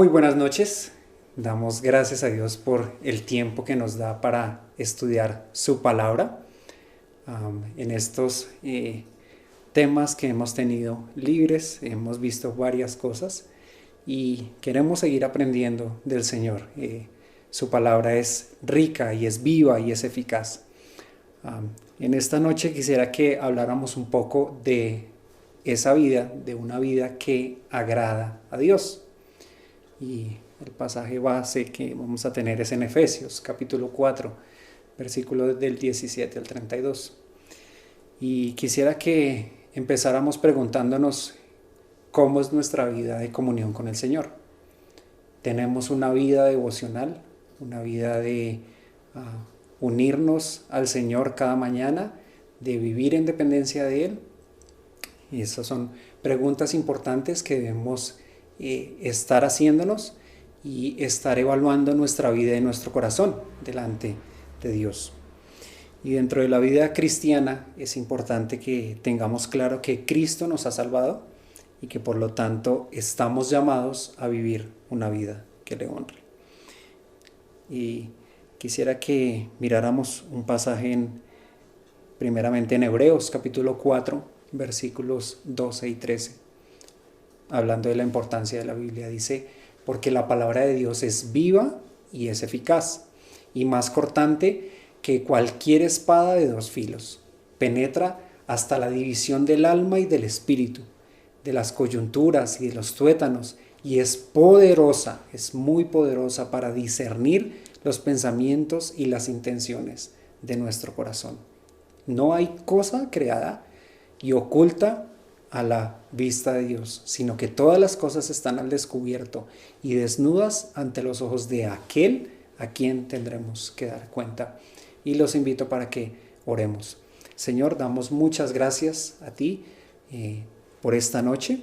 Muy buenas noches. Damos gracias a Dios por el tiempo que nos da para estudiar su palabra. En estos temas que hemos tenido libres, hemos visto varias cosas y queremos seguir aprendiendo del Señor. Su palabra es rica y es viva y es eficaz. En esta noche quisiera que habláramos un poco de esa vida, de una vida que agrada a Dios. Y el pasaje base que vamos a tener es en Efesios capítulo 4, versículos del 17 al 32. Y quisiera que empezáramos preguntándonos cómo es nuestra vida de comunión con el Señor. Tenemos una vida devocional, una vida de unirnos al Señor cada mañana, de vivir en dependencia de Él. Y esas son preguntas importantes que debemos estar haciéndonos y estar evaluando nuestra vida y nuestro corazón delante de Dios. Y dentro de la vida cristiana es importante que tengamos claro que Cristo nos ha salvado y que por lo tanto estamos llamados a vivir una vida que le honre. Y quisiera que miráramos un pasaje primeramente en Hebreos capítulo 4, versículos 12 y 13. Hablando de la importancia de la Biblia, dice: porque la palabra de Dios es viva y es eficaz, y más cortante que cualquier espada de dos filos. Penetra hasta la división del alma y del espíritu, de las coyunturas y de los tuétanos, y es poderosa, es muy poderosa para discernir los pensamientos y las intenciones de nuestro corazón. No hay cosa creada y oculta a la vista de Dios, sino que todas las cosas están al descubierto y desnudas ante los ojos de aquel a quien tendremos que dar cuenta. Y los invito para que oremos. Señor, damos muchas gracias a ti por esta noche,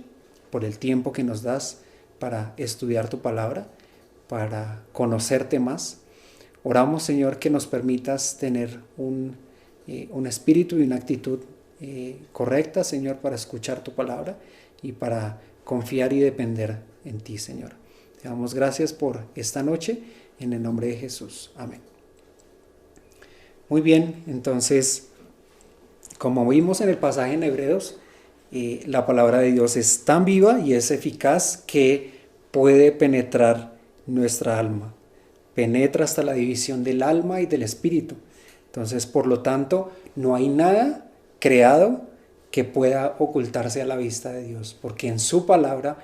por el tiempo que nos das para estudiar tu palabra, para conocerte más. Oramos, Señor, que nos permitas tener un espíritu y una actitud correcta, Señor, para escuchar tu palabra y para confiar y depender en ti, Señor. Te damos gracias por esta noche, en el nombre de Jesús. Amén. Muy bien, entonces, como vimos en el pasaje en Hebreos, la palabra de Dios es tan viva y es eficaz que puede penetrar nuestra alma. Penetra hasta la división del alma y del espíritu. Entonces, por lo tanto, no hay nada creado que pueda ocultarse a la vista de Dios, porque en su palabra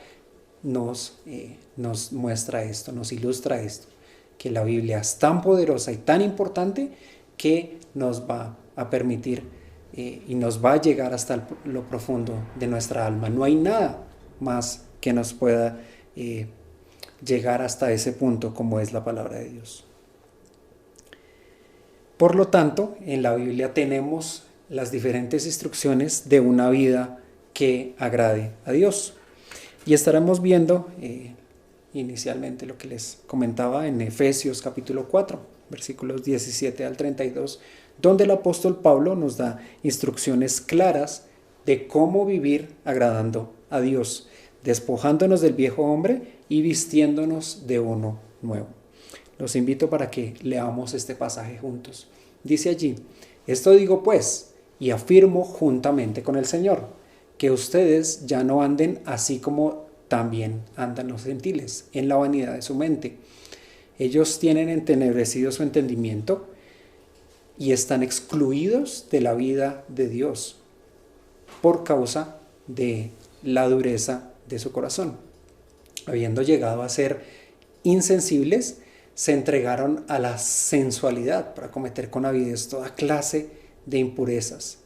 nos muestra esto, nos ilustra esto, que la Biblia es tan poderosa y tan importante que nos va a permitir y nos va a llegar hasta lo profundo de nuestra alma. No hay nada más que nos pueda llegar hasta ese punto como es la palabra de Dios. Por lo tanto, en la Biblia tenemos las diferentes instrucciones de una vida que agrade a Dios. Y estaremos viendo inicialmente lo que les comentaba en Efesios capítulo 4, versículos 17 al 32, donde el apóstol Pablo nos da instrucciones claras de cómo vivir agradando a Dios, despojándonos del viejo hombre y vistiéndonos de uno nuevo. Los invito para que leamos este pasaje juntos. Dice allí: esto digo pues, y afirmo juntamente con el Señor, que ustedes ya no anden así como también andan los gentiles, en la vanidad de su mente. Ellos tienen entenebrecido su entendimiento y están excluidos de la vida de Dios por causa de la dureza de su corazón. Habiendo llegado a ser insensibles, se entregaron a la sensualidad para cometer con avidez toda clase de impurezas.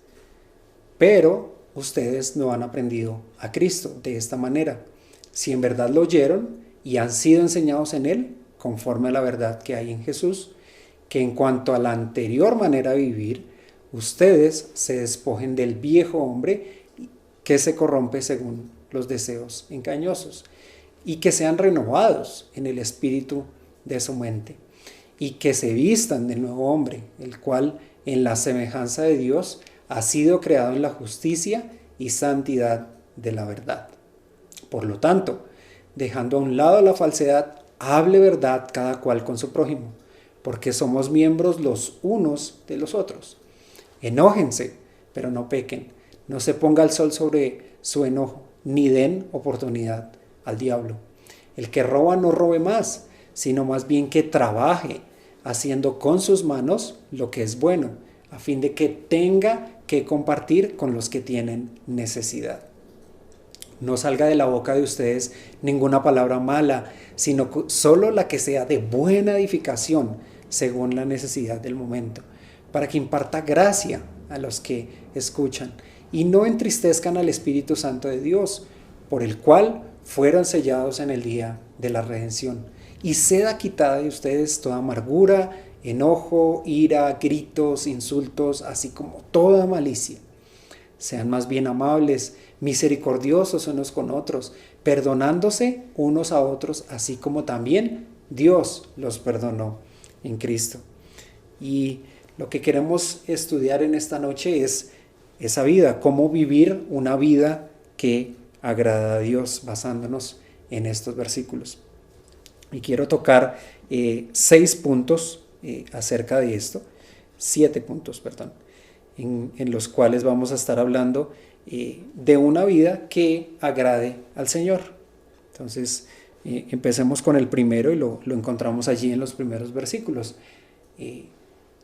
Pero ustedes no han aprendido a Cristo de esta manera. Si en verdad lo oyeron y han sido enseñados en Él, conforme a la verdad que hay en Jesús, que en cuanto a la anterior manera de vivir, ustedes se despojen del viejo hombre que se corrompe según los deseos engañosos, y que sean renovados en el espíritu de su mente, y que se vistan del nuevo hombre, el cual en la semejanza de Dios ha sido creado en la justicia y santidad de la verdad. Por lo tanto, dejando a un lado la falsedad, hable verdad cada cual con su prójimo, porque somos miembros los unos de los otros. Enójense, pero no pequen. No se ponga el sol sobre su enojo, ni den oportunidad al diablo. El que roba no robe más, sino más bien que trabaje, haciendo con sus manos lo que es bueno, a fin de que tenga que compartir con los que tienen necesidad. No salga de la boca de ustedes ninguna palabra mala, sino solo la que sea de buena edificación, según la necesidad del momento, para que imparta gracia a los que escuchan y no entristezcan al Espíritu Santo de Dios, por el cual fueron sellados en el día de la redención. Y sea quitada de ustedes toda amargura, enojo, ira, gritos, insultos, así como toda malicia. Sean más bien amables, misericordiosos unos con otros, perdonándose unos a otros, así como también Dios los perdonó en Cristo. Y lo que queremos estudiar en esta noche es esa vida, cómo vivir una vida que agrada a Dios, basándonos en estos versículos. Y quiero tocar 6 puntos acerca de esto, 7 puntos, perdón, en los cuales vamos a estar hablando de una vida que agrade al Señor. Entonces, empecemos con el primero y lo encontramos allí en los primeros versículos.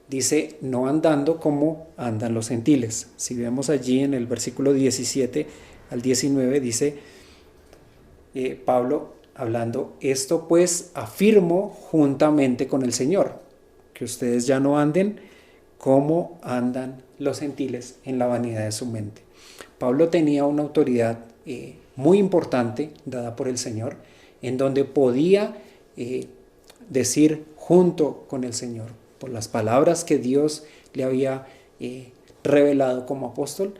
Dice, no andando como andan los gentiles. Si vemos allí en el versículo 17 al 19, dice Pablo hablando, esto pues afirmo juntamente con el Señor, que ustedes ya no anden como andan los gentiles en la vanidad de su mente. Pablo tenía una autoridad muy importante dada por el Señor, en donde podía decir junto con el Señor, por las palabras que Dios le había revelado como apóstol,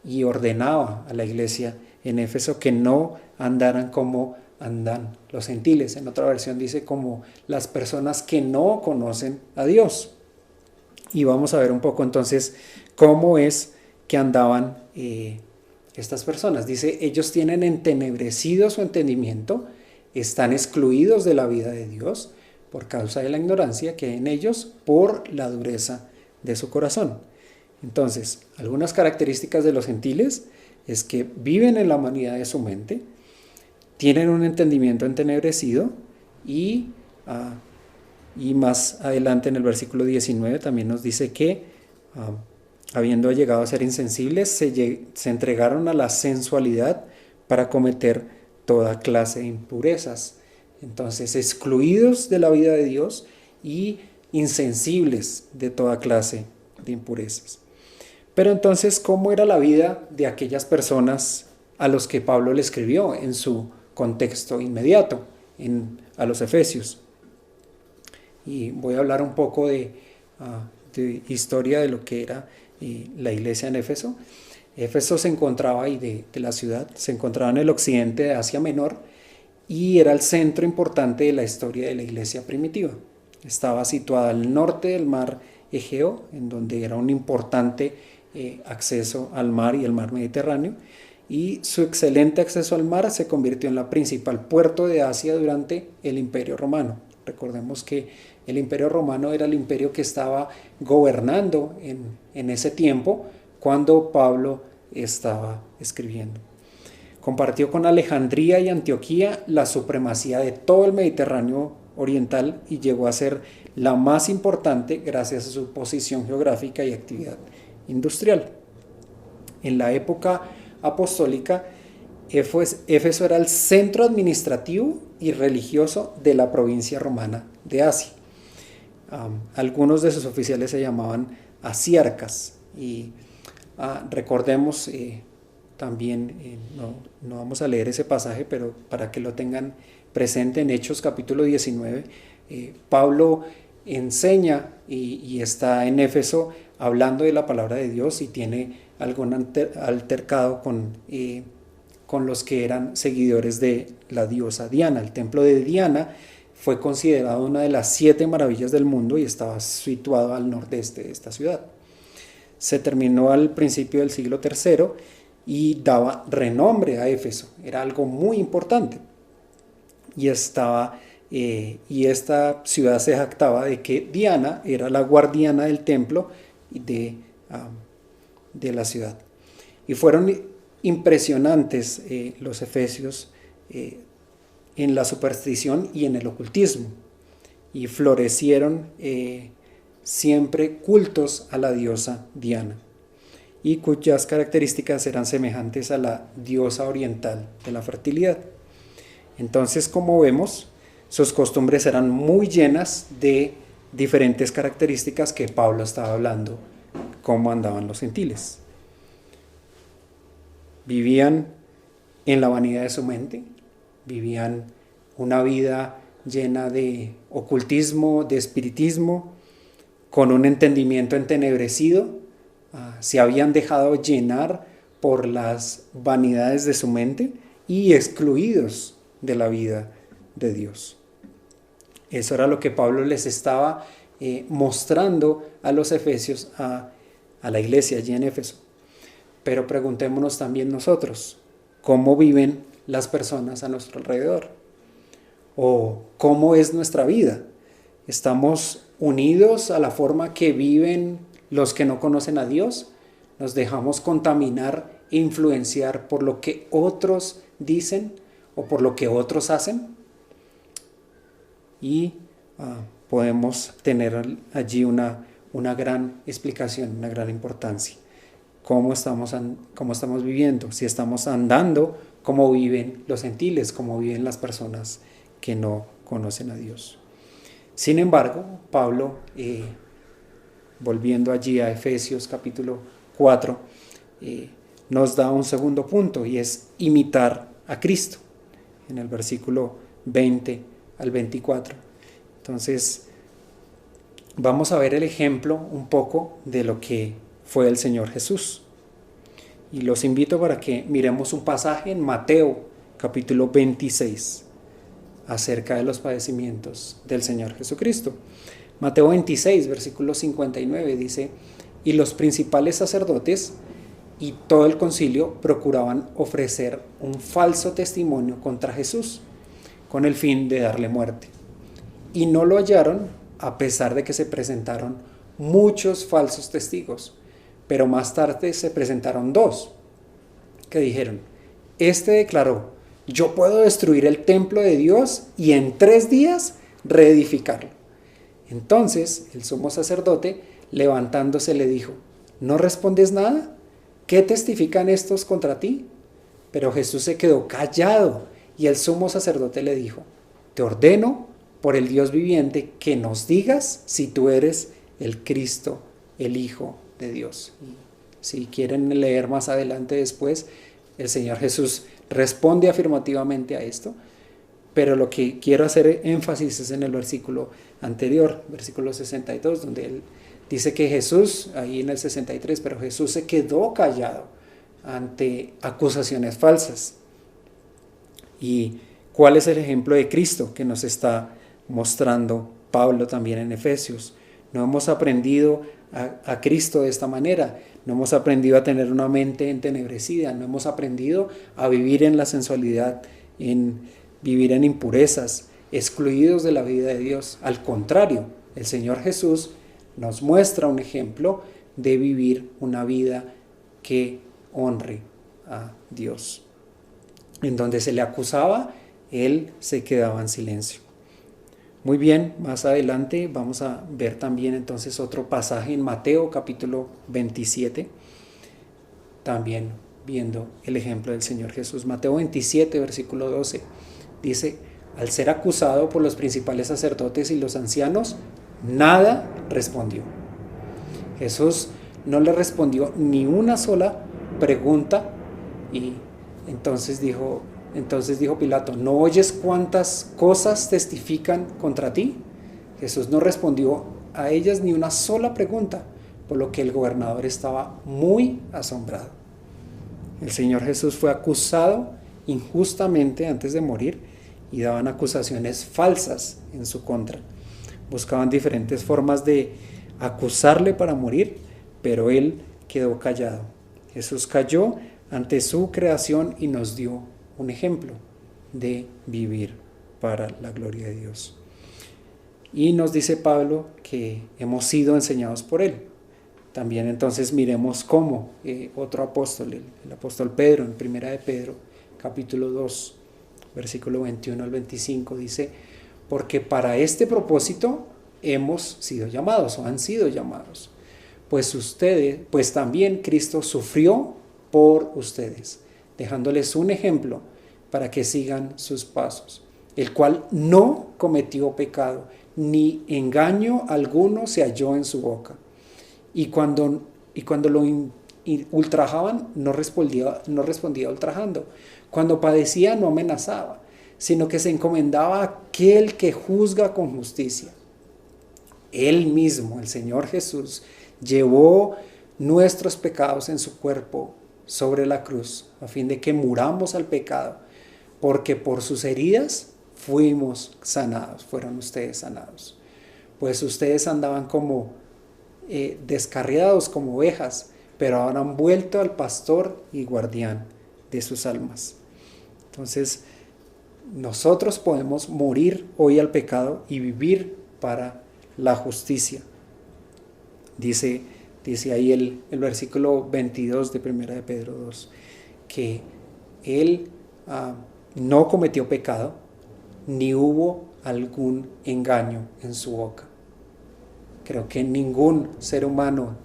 y ordenaba a la iglesia en Éfeso que no andaran como andan los gentiles. En otra versión dice como las personas que no conocen a Dios. Y vamos a ver un poco entonces cómo es que andaban estas personas. Dice, ellos tienen entenebrecido su entendimiento, están excluidos de la vida de Dios por causa de la ignorancia que hay en ellos por la dureza de su corazón. Entonces, algunas características de los gentiles es que viven en la vanidad de su mente, tienen un entendimiento entenebrecido y más adelante en el versículo 19 también nos dice que habiendo llegado a ser insensibles, se entregaron a la sensualidad para cometer toda clase de impurezas. Entonces, excluidos de la vida de Dios y insensibles de toda clase de impurezas. Pero entonces, ¿cómo era la vida de aquellas personas a los que Pablo le escribió en su contexto inmediato, a los Efesios? Y voy a hablar un poco de historia de lo que era la iglesia en Éfeso. Éfeso se encontraba, y de la ciudad, se encontraba en el occidente de Asia Menor y era el centro importante de la historia de la iglesia primitiva. Estaba situada al norte del mar Egeo, en donde era un importante acceso al mar y el mar Mediterráneo, y su excelente acceso al mar se convirtió en la principal puerto de Asia durante el Imperio Romano. Recordemos que el Imperio Romano era el imperio que estaba gobernando en ese tiempo cuando Pablo estaba escribiendo. Compartió con Alejandría y Antioquía la supremacía de todo el Mediterráneo oriental y llegó a ser la más importante gracias a su posición geográfica y actividad industrial. En la época apostólica, Éfeso era el centro administrativo y religioso de la provincia romana de Asia. Algunos de sus oficiales se llamaban asiarcas y recordemos también, no vamos a leer ese pasaje, pero para que lo tengan presente, en Hechos capítulo 19, Pablo enseña y está en Éfeso hablando de la palabra de Dios y tiene algún altercado con los que eran seguidores de la diosa Diana. El templo de Diana fue considerado una de las 7 maravillas del mundo y estaba situado al nordeste de esta ciudad. Se terminó al principio del siglo III y daba renombre a Éfeso. Era algo muy importante. y esta ciudad se jactaba de que Diana era la guardiana del templo de, de la ciudad. Y fueron impresionantes los efesios en la superstición y en el ocultismo, y florecieron siempre cultos a la diosa Diana, y cuyas características eran semejantes a la diosa oriental de la fertilidad. Entonces, como vemos, sus costumbres eran muy llenas de diferentes características que Pablo estaba hablando, cómo andaban los gentiles. Vivían en la vanidad de su mente, vivían una vida llena de ocultismo, de espiritismo, con un entendimiento entenebrecido. Se habían dejado llenar por las vanidades de su mente y excluidos de la vida de Dios. Eso era lo que Pablo les estaba mostrando a los efesios, a la iglesia allí en Éfeso. Pero preguntémonos también nosotros, ¿cómo viven las personas a nuestro alrededor? ¿O cómo es nuestra vida? ¿Estamos unidos a la forma que viven los que no conocen a Dios? ¿Nos dejamos contaminar e influenciar por lo que otros dicen o por lo que otros hacen? Y podemos tener allí una gran explicación, una gran importancia. ¿Cómo estamos viviendo? Si estamos andando como viven los gentiles, como viven las personas que no conocen a Dios. Sin embargo, Pablo, volviendo allí a Efesios capítulo 4, nos da un segundo punto, y es imitar a Cristo, en el versículo 20 al 24. Entonces, vamos a ver el ejemplo un poco de lo que fue el Señor Jesús. Y los invito para que miremos un pasaje en Mateo capítulo 26 acerca de los padecimientos del Señor Jesucristo. Mateo 26, versículo 59 dice: y los principales sacerdotes y todo el concilio procuraban ofrecer un falso testimonio contra Jesús, con el fin de darle muerte. Y no lo hallaron, a pesar de que se presentaron muchos falsos testigos. Pero más tarde se presentaron dos, que dijeron: este declaró, yo puedo destruir el templo de Dios y en 3 días reedificarlo. Entonces el sumo sacerdote, levantándose, le dijo: ¿no respondes nada? ¿Qué testifican estos contra ti? Pero Jesús se quedó callado, y el sumo sacerdote le dijo: te ordeno por el Dios viviente que nos digas si tú eres el Cristo, el Hijo de Dios. Si quieren leer más adelante después, el Señor Jesús responde afirmativamente a esto, pero lo que quiero hacer énfasis es en el versículo anterior, versículo 62, donde él dice que Jesús, ahí en el 63, pero Jesús se quedó callado ante acusaciones falsas. ¿Y cuál es el ejemplo de Cristo que nos está mostrando Pablo también en Efesios? No hemos aprendido a Cristo de esta manera, no hemos aprendido a tener una mente entenebrecida, no hemos aprendido a vivir en la sensualidad, en vivir en impurezas, excluidos de la vida de Dios. Al contrario, el Señor Jesús nos muestra un ejemplo de vivir una vida que honre a Dios. En donde se le acusaba, él se quedaba en silencio. Muy bien, más adelante vamos a ver también entonces otro pasaje en Mateo capítulo 27, también viendo el ejemplo del Señor Jesús. Mateo 27, versículo 12, dice: al ser acusado por los principales sacerdotes y los ancianos, nada respondió. Jesús no le respondió ni una sola pregunta, y entonces dijo Pilato: ¿no oyes cuántas cosas testifican contra ti? Jesús no respondió a ellas ni una sola pregunta, por lo que el gobernador estaba muy asombrado. El Señor Jesús fue acusado injustamente antes de morir, y daban acusaciones falsas en su contra. Buscaban diferentes formas de acusarle para morir, pero él quedó callado. Jesús cayó ante su creación y nos dio un ejemplo de vivir para la gloria de Dios. Y nos dice Pablo que hemos sido enseñados por Él. También entonces miremos cómo otro apóstol, el apóstol Pedro, en Primera de Pedro, capítulo 2, versículo 21 al 25, dice: porque para este propósito hemos sido llamados o han sido llamados, pues también Cristo sufrió por ustedes, dejándoles un ejemplo para que sigan sus pasos, el cual no cometió pecado, ni engaño alguno se halló en su boca. Y cuando lo ultrajaban, no respondía ultrajando. Cuando padecía, no amenazaba, sino que se encomendaba a aquel que juzga con justicia. Él mismo, el Señor Jesús, llevó nuestros pecados en su cuerpo sobre la cruz, a fin de que muramos al pecado, porque por sus heridas fuimos sanados, fueron ustedes sanados. Pues ustedes andaban como descarriados, como ovejas, pero ahora han vuelto al pastor y guardián de sus almas. Entonces, nosotros podemos morir hoy al pecado y vivir para la justicia. Dice ahí el versículo 22 de 1 de Pedro 2, que Él no cometió pecado, ni hubo algún engaño en su boca. Creo que ningún ser humano,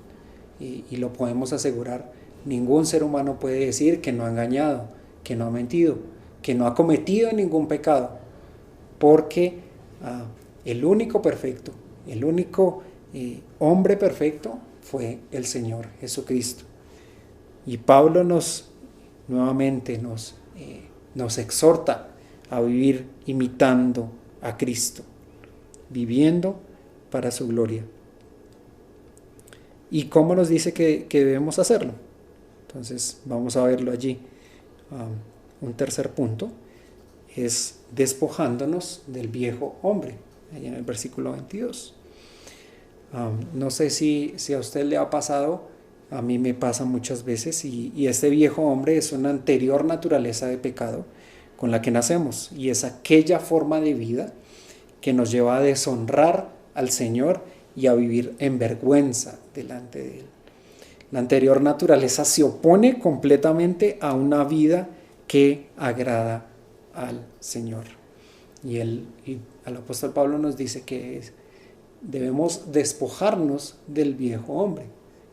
y lo podemos asegurar, ningún ser humano puede decir que no ha engañado, que no ha mentido, que no ha cometido ningún pecado, porque el único perfecto, el único hombre perfecto fue el Señor Jesucristo. Y Pablo nuevamente nos exhorta a vivir imitando a Cristo, viviendo para su gloria. ¿Y cómo nos dice que debemos hacerlo? Entonces vamos a verlo allí. Un tercer punto es despojándonos del viejo hombre, ahí en el versículo 22. No sé si a usted le ha pasado, a mí me pasa muchas veces, y este viejo hombre es una anterior naturaleza de pecado con la que nacemos, y es aquella forma de vida que nos lleva a deshonrar al Señor y a vivir en vergüenza delante de Él. La anterior naturaleza se opone completamente a una vida que agrada al Señor. Y el apóstol Pablo nos dice que debemos despojarnos del viejo hombre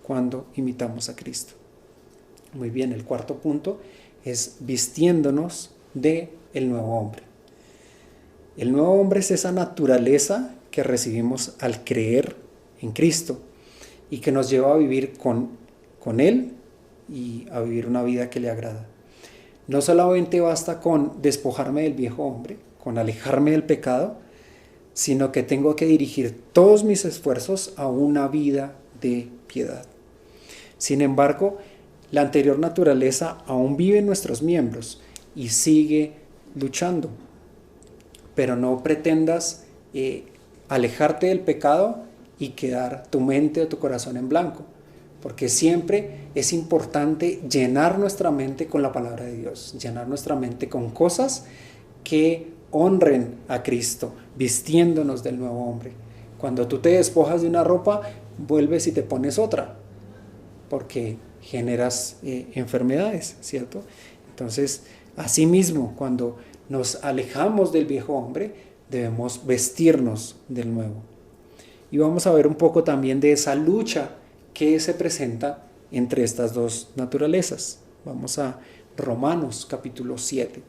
cuando imitamos a Cristo. Muy bien, el cuarto punto es vistiéndonos del nuevo hombre. El nuevo hombre es esa naturaleza que recibimos al creer en Cristo y que nos lleva a vivir con Él y a vivir una vida que le agrada. No solamente basta con despojarme del viejo hombre, con alejarme del pecado, sino que tengo que dirigir todos mis esfuerzos a una vida de piedad. Sin embargo, la anterior naturaleza aún vive en nuestros miembros y sigue luchando. Pero no pretendas alejarte del pecado y quedar tu mente o tu corazón en blanco, porque siempre es importante llenar nuestra mente con la palabra de Dios, llenar nuestra mente con cosas que honren a Cristo, vistiéndonos del nuevo hombre. Cuando tú te despojas de una ropa, vuelves y te pones otra, porque generas enfermedades, ¿cierto? Entonces, asimismo, cuando nos alejamos del viejo hombre, debemos vestirnos del nuevo. Y vamos a ver un poco también de esa lucha que se presenta entre estas dos naturalezas. Vamos a Romanos capítulo 7,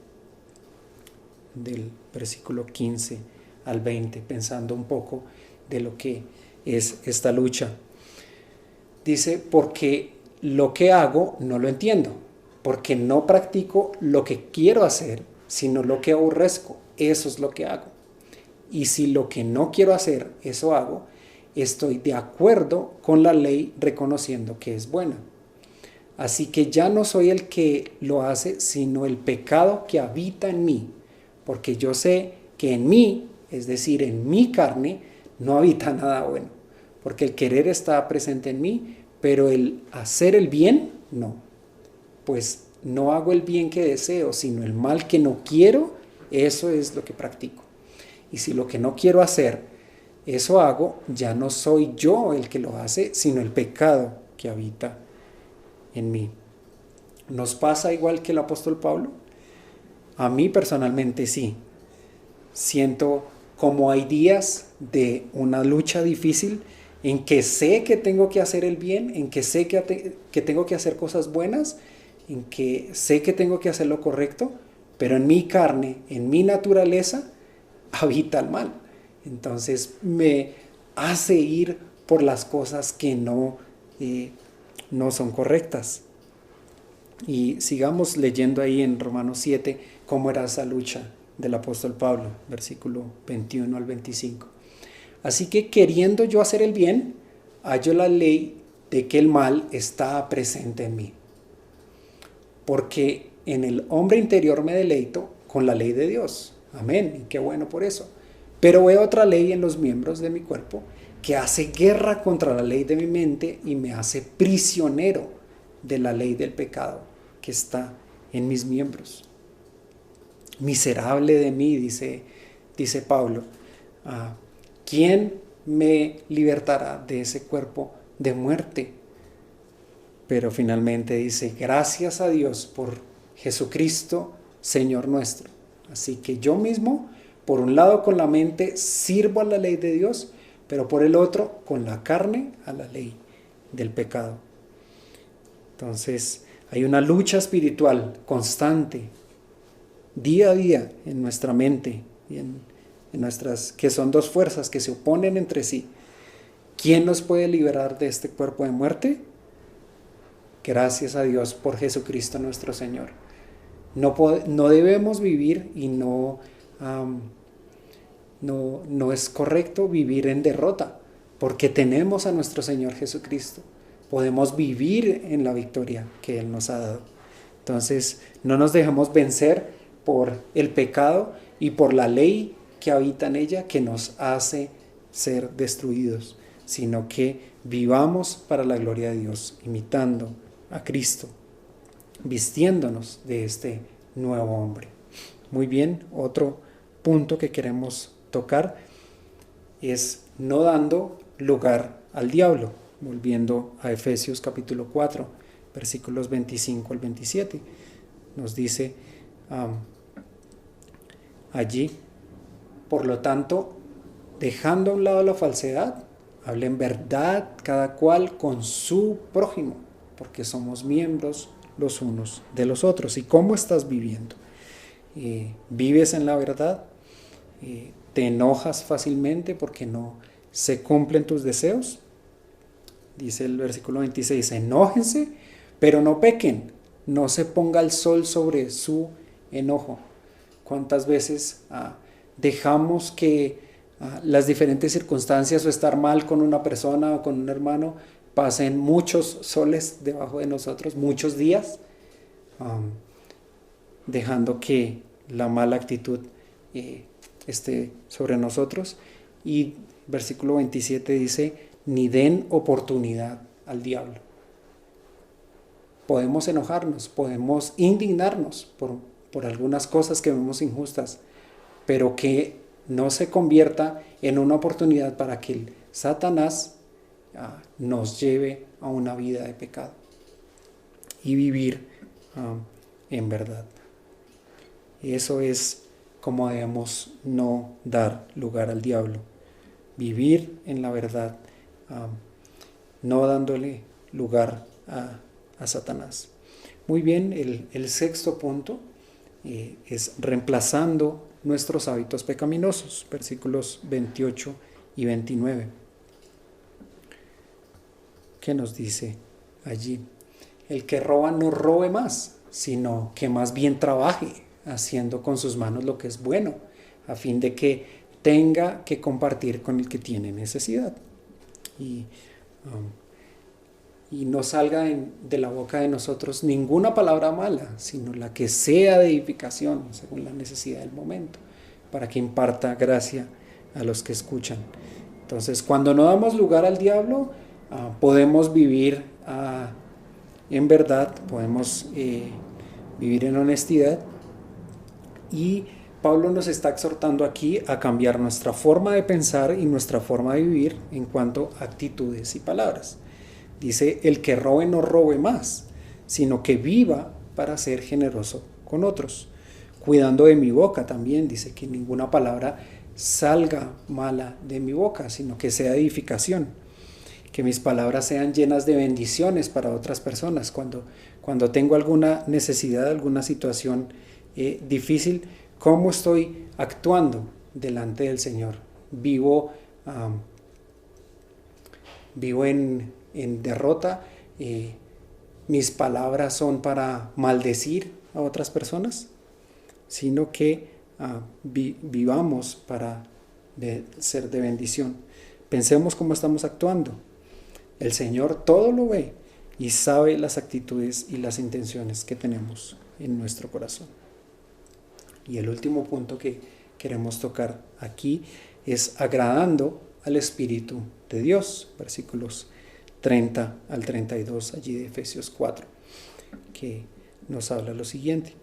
del versículo 15 al 20, pensando un poco de lo que es esta lucha. Dice: porque lo que hago no lo entiendo, porque no practico lo que quiero hacer, sino lo que aborrezco, eso es lo que hago. Y si lo que no quiero hacer, eso hago, estoy de acuerdo con la ley reconociendo que es buena. Así que ya no soy el que lo hace, sino el pecado que habita en mí, porque yo sé que en mí, es decir, en mi carne, no habita nada bueno, porque el querer está presente en mí, pero el hacer el bien, no. Pues no hago el bien que deseo, sino el mal que no quiero, eso es lo que practico. Y si lo que no quiero hacer, eso hago, ya no soy yo el que lo hace, sino el pecado que habita en mí. ¿Nos pasa igual que el apóstol Pablo? A mí personalmente sí. Siento como hay días de una lucha difícil en que sé que tengo que hacer el bien, en que sé que tengo que hacer cosas buenas, en que sé que tengo que hacer lo correcto, pero en mi carne, en mi naturaleza, habita el mal. Entonces me hace ir por las cosas que no son correctas. Y sigamos leyendo ahí en Romanos 7 cómo era esa lucha del apóstol Pablo, versículo 21 al 25. Así que queriendo yo hacer el bien, hallo la ley de que el mal está presente en mí. Porque en el hombre interior me deleito con la ley de Dios. Amén, y qué bueno por eso. Pero veo otra ley en los miembros de mi cuerpo que hace guerra contra la ley de mi mente y me hace prisionero de la ley del pecado que está en mis miembros. Miserable de mí, dice Pablo. ¿Quién me libertará de ese cuerpo de muerte? Pero finalmente dice, gracias a Dios por Jesucristo, Señor nuestro. Así que yo mismo, por un lado con la mente, sirvo a la ley de Dios, pero por el otro, con la carne, a la ley del pecado. Entonces, hay una lucha espiritual constante, día a día, en nuestra mente y en nuestras, que son dos fuerzas que se oponen entre sí. ¿Quién nos puede liberar de este cuerpo de muerte? Gracias a Dios por Jesucristo nuestro Señor. No debemos vivir y no es correcto vivir en derrota, porque tenemos a nuestro Señor Jesucristo. Podemos vivir en la victoria que Él nos ha dado. Entonces, no nos dejemos vencer por el pecado y por la ley que habita en ella, que nos hace ser destruidos, sino que vivamos para la gloria de Dios, imitando a Cristo, vistiéndonos de este nuevo hombre. Muy bien, otro punto que queremos tocar es no dando lugar al diablo, volviendo a Efesios capítulo 4, versículos 25 al 27. Nos dice allí, por lo tanto, dejando a un lado la falsedad, hablen verdad cada cual con su prójimo, porque somos miembros los unos de los otros. ¿Y cómo estás viviendo? ¿Vives en la verdad? ¿Te enojas fácilmente porque no se cumplen tus deseos? Dice el versículo 26, enójense, pero no pequen, no se ponga el sol sobre su enojo. ¿Cuántas veces dejamos que las diferentes circunstancias o estar mal con una persona o con un hermano pasen muchos soles debajo de nosotros, muchos días, dejando que la mala actitud esté sobre nosotros? Y versículo 27 dice, ni den oportunidad al diablo. Podemos enojarnos, podemos indignarnos por algunas cosas que vemos injustas, pero que no se convierta en una oportunidad para que el Satanás nos lleve a una vida de pecado y vivir en verdad. Y eso es como debemos no dar lugar al diablo, vivir en la verdad, no dándole lugar a Satanás. Muy bien, el sexto punto es reemplazando nuestros hábitos pecaminosos, versículos 28 y 29. ¿Qué nos dice allí? El que roba no robe más, sino que más bien trabaje, haciendo con sus manos lo que es bueno, a fin de que tenga que compartir con el que tiene necesidad. Y no salga de la boca de nosotros ninguna palabra mala, sino la que sea de edificación, según la necesidad del momento, para que imparta gracia a los que escuchan. Entonces, cuando no damos lugar al diablo, podemos vivir en verdad, podemos vivir en honestidad y Pablo nos está exhortando aquí a cambiar nuestra forma de pensar y nuestra forma de vivir en cuanto a actitudes y palabras. Dice, el que robe no robe más, sino que viva para ser generoso con otros. Cuidando de mi boca también, dice que ninguna palabra salga mala de mi boca, sino que sea edificación. Que mis palabras sean llenas de bendiciones para otras personas. Cuando tengo alguna necesidad, alguna situación difícil, ¿cómo estoy actuando delante del Señor? Vivo en derrota. Mis palabras son para maldecir a otras personas, sino que vivamos para ser de bendición. Pensemos cómo estamos actuando. El Señor todo lo ve y sabe las actitudes y las intenciones que tenemos en nuestro corazón. Y el último punto que queremos tocar aquí es agradando al Espíritu de Dios, versículos 30 al 32 allí de Efesios 4, que nos habla lo siguiente.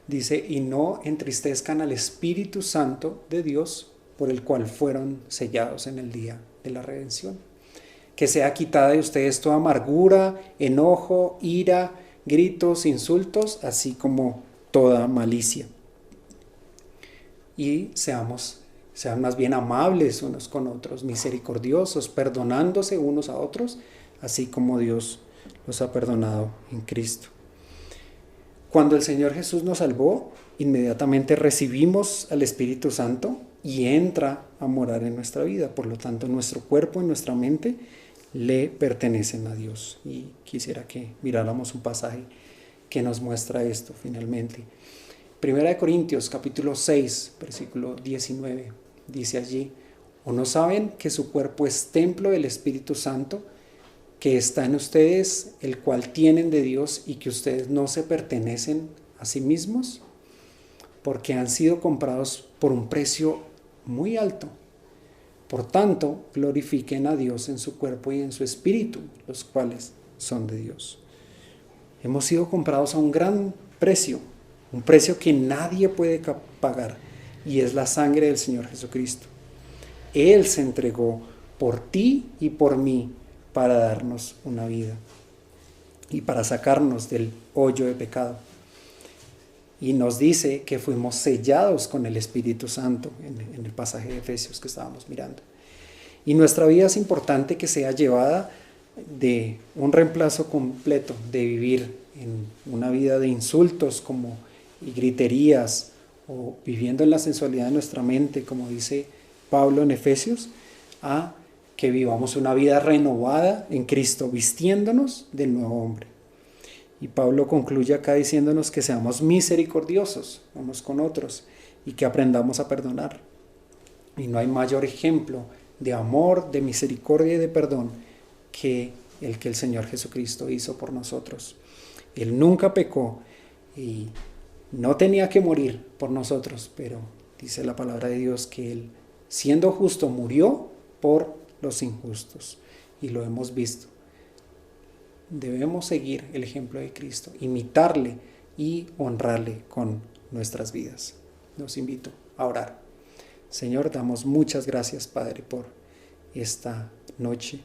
Dice, y no entristezcan al Espíritu Santo de Dios, por el cual fueron sellados en el día de la redención. Que sea quitada de ustedes toda amargura, enojo, ira, gritos, insultos, así como toda malicia. Y sean más bien amables unos con otros, misericordiosos, perdonándose unos a otros, así como Dios los ha perdonado en Cristo. Cuando el Señor Jesús nos salvó, inmediatamente recibimos al Espíritu Santo y entra a morar en nuestra vida. Por lo tanto, nuestro cuerpo y nuestra mente le pertenecen a Dios. Y quisiera que miráramos un pasaje que nos muestra esto finalmente. Primera de Corintios, capítulo 6, versículo 19, dice allí, ¿o no saben que su cuerpo es templo del Espíritu Santo, que está en ustedes, el cual tienen de Dios, y que ustedes no se pertenecen a sí mismos? Porque han sido comprados por un precio muy alto. Por tanto, glorifiquen a Dios en su cuerpo y en su espíritu, los cuales son de Dios. Hemos sido comprados a un gran precio, un precio que nadie puede pagar, y es la sangre del Señor Jesucristo. Él se entregó por ti y por mí para darnos una vida y para sacarnos del hoyo de pecado. Y nos dice que fuimos sellados con el Espíritu Santo en el pasaje de Efesios que estábamos mirando. Y nuestra vida es importante que sea llevada de un reemplazo completo, de vivir en una vida de insultos y griterías, o viviendo en la sensualidad de nuestra mente, como dice Pablo en Efesios, a que vivamos una vida renovada en Cristo, vistiéndonos del nuevo hombre. Y Pablo concluye acá diciéndonos que seamos misericordiosos unos con otros y que aprendamos a perdonar. Y no hay mayor ejemplo de amor, de misericordia y de perdón que el Señor Jesucristo hizo por nosotros. Él nunca pecó y no tenía que morir por nosotros, pero dice la palabra de Dios que Él, siendo justo, murió por los injustos, y lo hemos visto. Debemos seguir el ejemplo de Cristo, imitarle y honrarle con nuestras vidas. Los invito a orar. Señor, damos muchas gracias, Padre, por esta noche.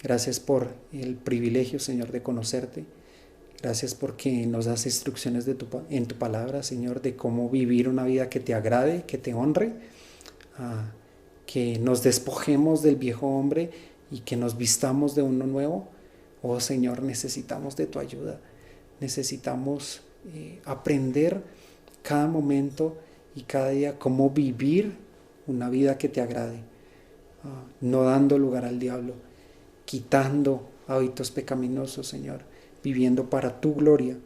Gracias por el privilegio, Señor, de conocerte. Gracias porque nos das instrucciones en tu palabra, Señor, de cómo vivir una vida que te agrade, que te honre, que nos despojemos del viejo hombre y que nos vistamos de uno nuevo. Oh Señor, necesitamos de tu ayuda. Necesitamos aprender cada momento y cada día cómo vivir una vida que te agrade, no dando lugar al diablo, quitando hábitos pecaminosos, Señor, viviendo para tu gloria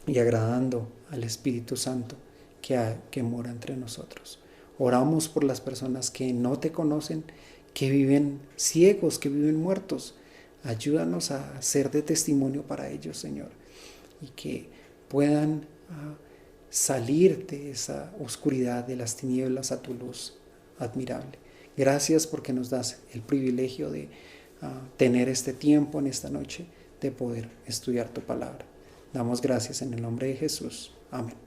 y agradando al Espíritu Santo que mora entre nosotros. Oramos por las personas que no te conocen, que viven ciegos, que viven muertos. Ayúdanos a ser de testimonio para ellos, Señor, y que puedan salir de esa oscuridad, de las tinieblas, a tu luz admirable. Gracias porque nos das el privilegio de tener este tiempo en esta noche, de poder estudiar tu palabra. Damos gracias en el nombre de Jesús. Amén.